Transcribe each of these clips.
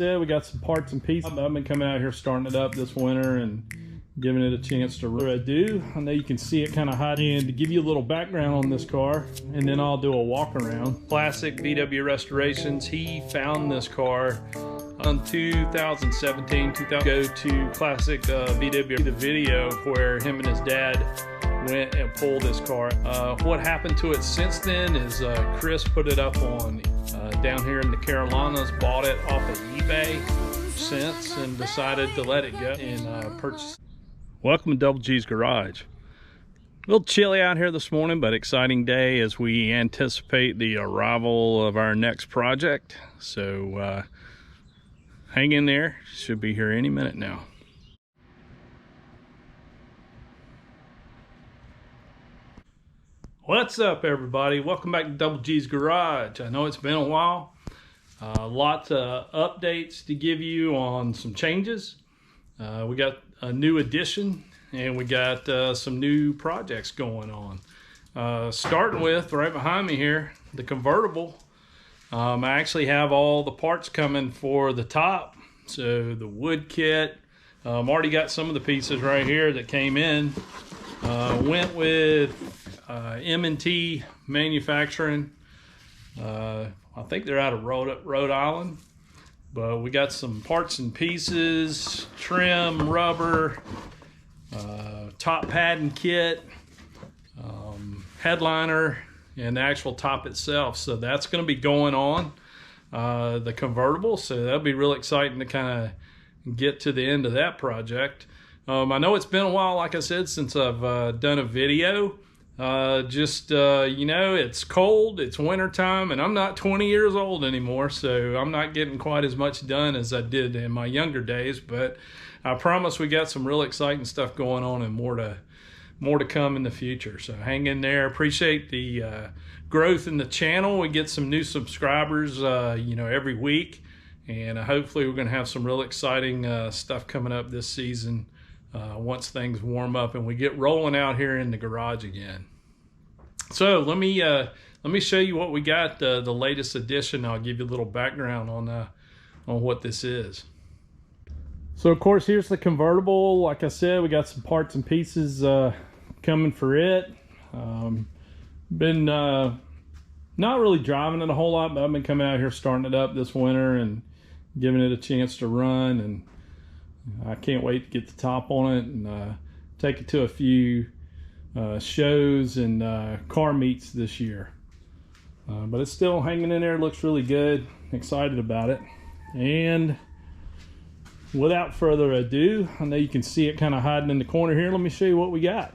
Yeah, we got some parts and pieces. I've been coming out here starting it up this winter and giving it a chance to do. I know you can see it kind of hiding. To give you a little background on this car, and then I'll do a walk around. Classic VW Restorations. He found this car on 2017. Go to Classic VW, the video where him and his dad went and pulled this car. What happened to it since then is Chris put it up on down here in the Carolinas, bought it off of eBay since, and decided to let it go and purchase. Welcome to Double G's Garage. A little chilly out here this morning, but exciting day as we anticipate the arrival of our next project. So hang in there, should be here any minute now. What's up, everybody? Welcome back to Double G's Garage. I know it's been a while. Lots of updates to give you on some changes. We got a new addition, and we got some new projects going on. Starting with, right behind me here, the convertible. I actually have all the parts coming for the top. So the wood kit, already got some of the pieces right here that came in. Went with M&T Manufacturing. I think they're out of Rhode Island, but we got some parts and pieces, trim, rubber, top padding kit, headliner, and the actual top itself. So that's going to be going on the convertible, so that'll be real exciting to kind of get to the end of that project. I know it's been a while, like I said, since I've done a video. You know, it's cold, it's winter time, and I'm not 20 years old anymore, so I'm not getting quite as much done as I did in my younger days, but I promise we got some real exciting stuff going on and more to come in the future. So hang in there. Appreciate the growth in the channel. We get some new subscribers you know, every week, and hopefully we're going to have some real exciting stuff coming up this season once things warm up and we get rolling out here in the garage again. So let me show you what we got, the latest edition. I'll give you a little background on what this is. So of course, here's the convertible. Like I said, we got some parts and pieces coming for it. Been not really driving it a whole lot, but I've been coming out here starting it up this winter and giving it a chance to run, and I can't wait to get the top on it and take it to a few shows and car meets this year. But it's still hanging in there, looks really good, excited about it. And without further ado, I know you can see it kind of hiding in the corner here. Let me show you what we got.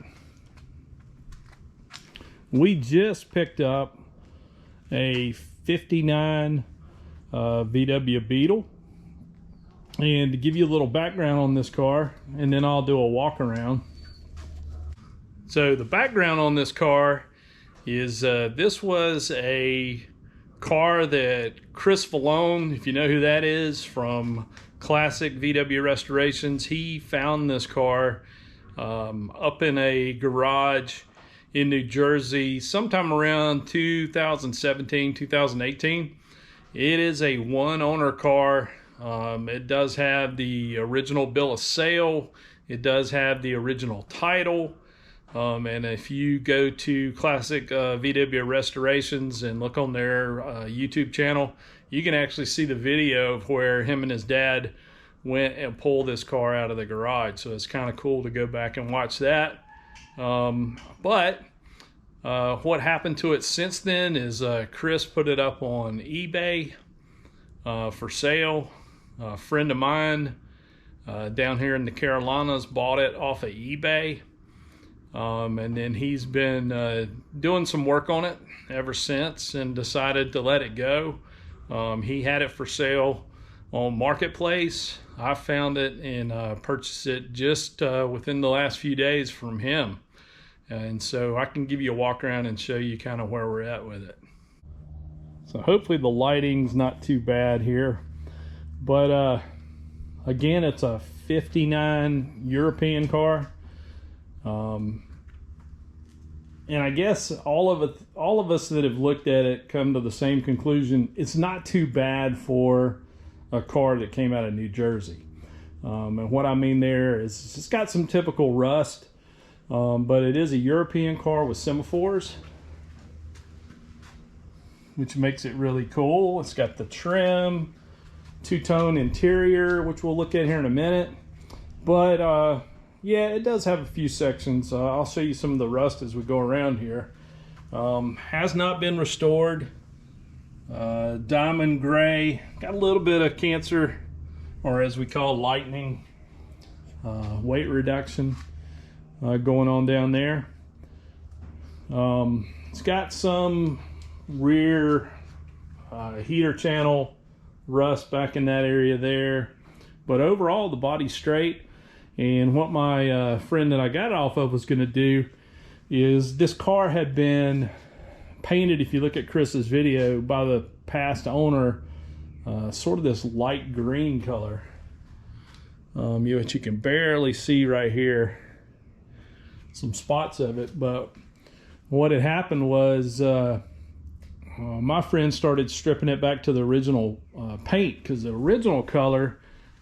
We just picked up a 59 VW Beetle. And to give you a little background on this car, and then I'll do a walk around. So the background on this car is this was a car that Chris Vallone, if you know who that is, from Classic VW Restorations, he found this car up in a garage in New Jersey sometime around 2017, 2018. It is a one-owner car. It does have the original bill of sale. It does have the original title. And if you go to Classic VW Restorations and look on their YouTube channel, you can actually see the video of where him and his dad went and pulled this car out of the garage. So it's kind of cool to go back and watch that. But what happened to it since then is Chris put it up on eBay for sale. A friend of mine down here in the Carolinas bought it off of eBay, and then he's been doing some work on it ever since and decided to let it go. He had it for sale on Marketplace. I found it and purchased it just within the last few days from him, and so I can give you a walk around and show you kind of where we're at with it. So hopefully the lighting's not too bad here. But again, it's a 59 European car. And I guess all of us that have looked at it come to the same conclusion. It's not too bad for a car that came out of New Jersey. And what I mean there is it's got some typical rust, but it is a European car with semaphores, which makes it really cool. It's got the trim, two-tone interior, which we'll look at here in a minute. But yeah, it does have a few sections. I'll show you some of the rust as we go around here. Has not been restored. Diamond gray, got a little bit of cancer, or as we call lightning, weight reduction going on down there. It's got some rear heater channel rust back in that area there, but overall the body's straight. And what my friend that I got it off of was going to do is, this car had been painted, if you look at Chris's video, by the past owner, sort of this light green color, which you can barely see right here, some spots of it. But what had happened was my friend started stripping it back to the original paint, because the original color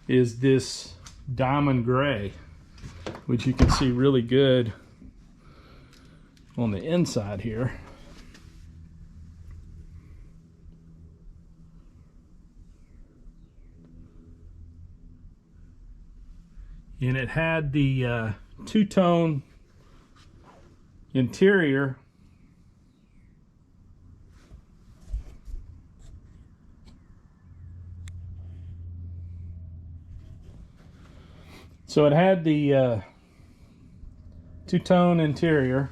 is this diamond gray, which you can see really good on the inside here. And it had the two-tone interior. So it had the two-tone interior.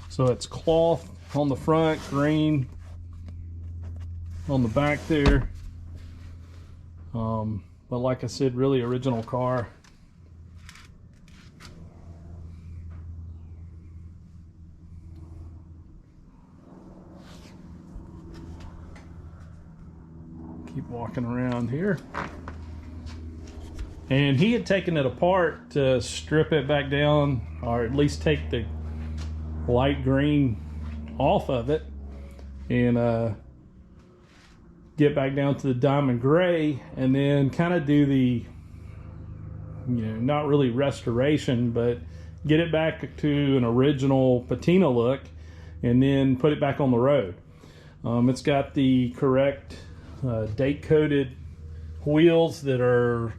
So it's cloth on the front, green on the back there. But like I said, really original car. Keep walking around here. And he had taken it apart to strip it back down, or at least take the light green off of it, and get back down to the diamond gray, and then kind of do the, not really restoration, but get it back to an original patina look, and then put it back on the road. It's got the correct date coated wheels that are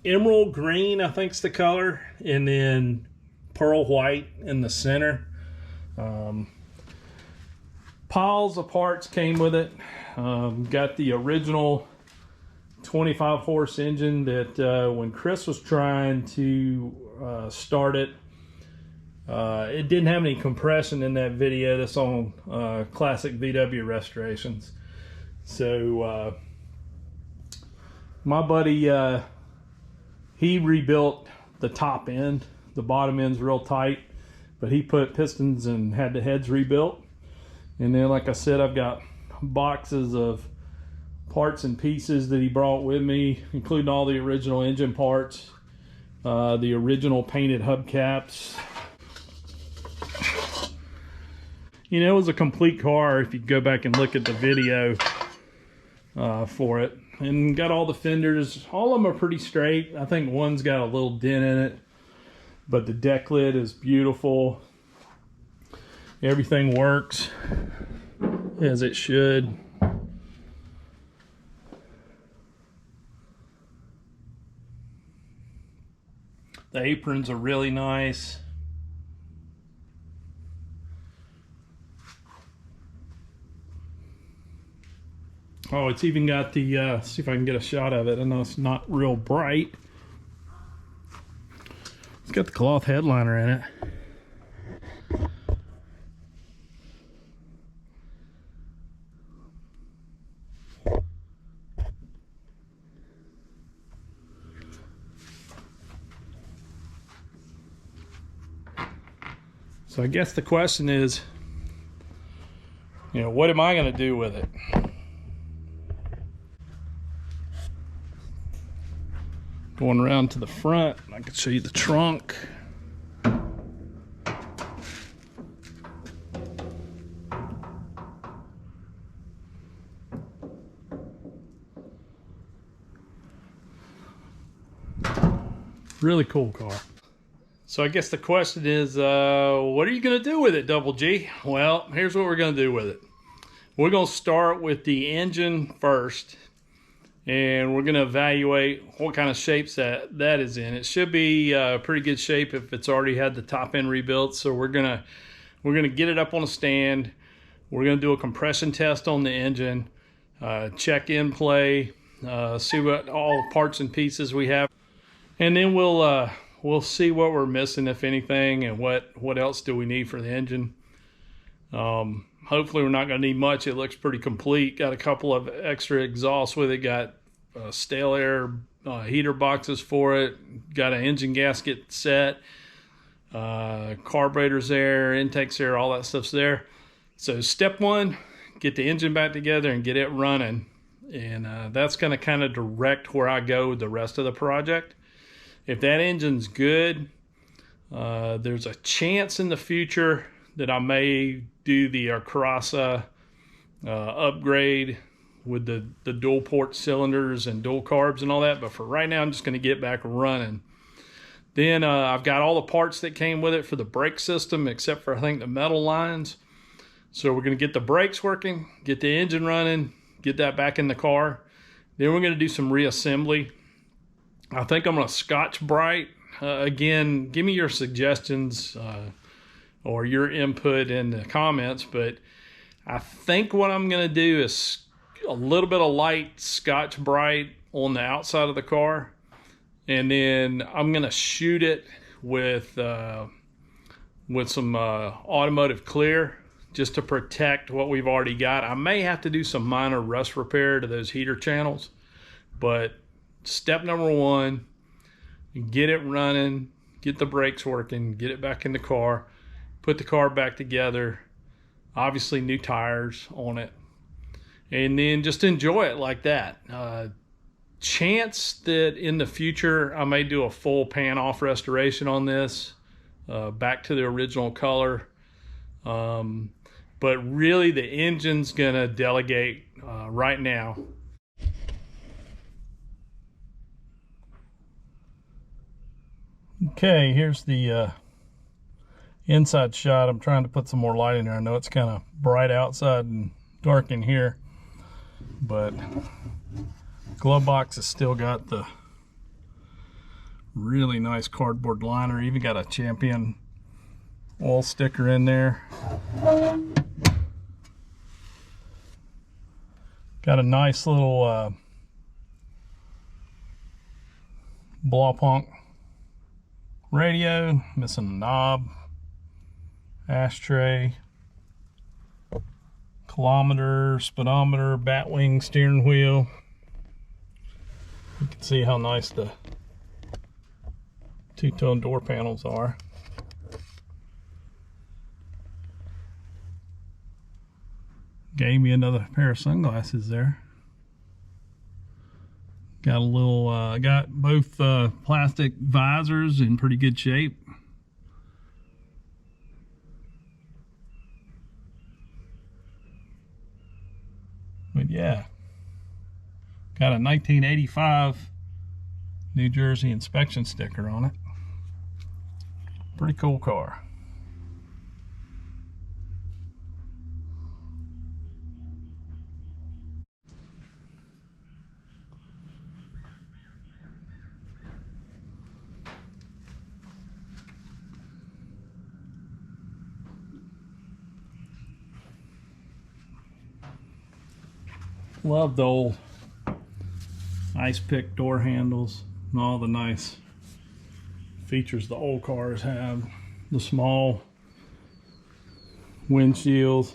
emerald green, I think's the color, and then pearl white in the center. Piles of parts came with it. Got the original 25 horse engine that when Chris was trying to start it, it didn't have any compression in that video that's on Classic VW Restorations. So my buddy, he rebuilt the top end. The bottom end's real tight, but he put pistons and had the heads rebuilt. And then, like I said, I've got boxes of parts and pieces that he brought with me, including all the original engine parts, the original painted hubcaps. It was a complete car if you go back and look at the video for it. And got all the fenders. All of them are pretty straight. I think one's got a little dent in it, but the deck lid is beautiful. Everything works as it should. The aprons are really nice. Oh, it's even got the, see if I can get a shot of it. I know it's not real bright. It's got the cloth headliner in it. So I guess the question is, what am I going to do with it? Going around to the front, I can show you the trunk. Really cool car. So I guess the question is, what are you going to do with it, Double G? Well, here's what we're going to do with it. We're going to start with the engine first, and we're going to evaluate what kind of shapes that is in. It should be pretty good shape if it's already had the top end rebuilt. So we're gonna get it up on a stand. We're gonna do a compression test on the engine, check in play, see what all parts and pieces we have, and then we'll see what we're missing, if anything, and what else do we need for the engine. Hopefully we're not going to need much. It looks pretty complete. Got a couple of extra exhausts with it. Got stale air heater boxes for it. Got an engine gasket set. Carburetors there, intakes there, all that stuff's there. So step one, get the engine back together and get it running. And that's going to kind of direct where I go with the rest of the project. If that engine's good, there's a chance in the future that I may do the Karasa upgrade with the dual port cylinders and dual carbs and all that. But for right now, I'm just going to get back running. Then I've got all the parts that came with it for the brake system, except for I think the metal lines. So we're going to get the brakes working, get the engine running, get that back in the car. Then we're going to do some reassembly. I think I'm going to Scotch-Brite. Again, give me your suggestions or your input in the comments, but I think what I'm going to do is a little bit of light Scotch-Brite on the outside of the car, and then I'm going to shoot it with some automotive clear just to protect what we've already got. I may have to do some minor rust repair to those heater channels, but step number one, get it running, get the brakes working, get it back in the car, put the car back together, obviously new tires on it, and then just enjoy it like that. Chance that in the future I may do a full pan off restoration on this, back to the original color. But really the engine's gonna delegate right now. Okay, here's the inside shot. I'm trying to put some more light in there. I know it's kind of bright outside and dark in here, but glove box has still got the really nice cardboard liner. Even got a Champion oil sticker in there. Got a nice little Blaupunkt radio, missing a knob, ashtray, kilometer, speedometer, batwing steering wheel. You can see how nice the two-tone door panels are. Gave me another pair of sunglasses there. Got a little, got both plastic visors in pretty good shape. But yeah, got a 1985 New Jersey inspection sticker on it. Pretty cool car. Love the old ice pick door handles and all the nice features the old cars have. The small windshields,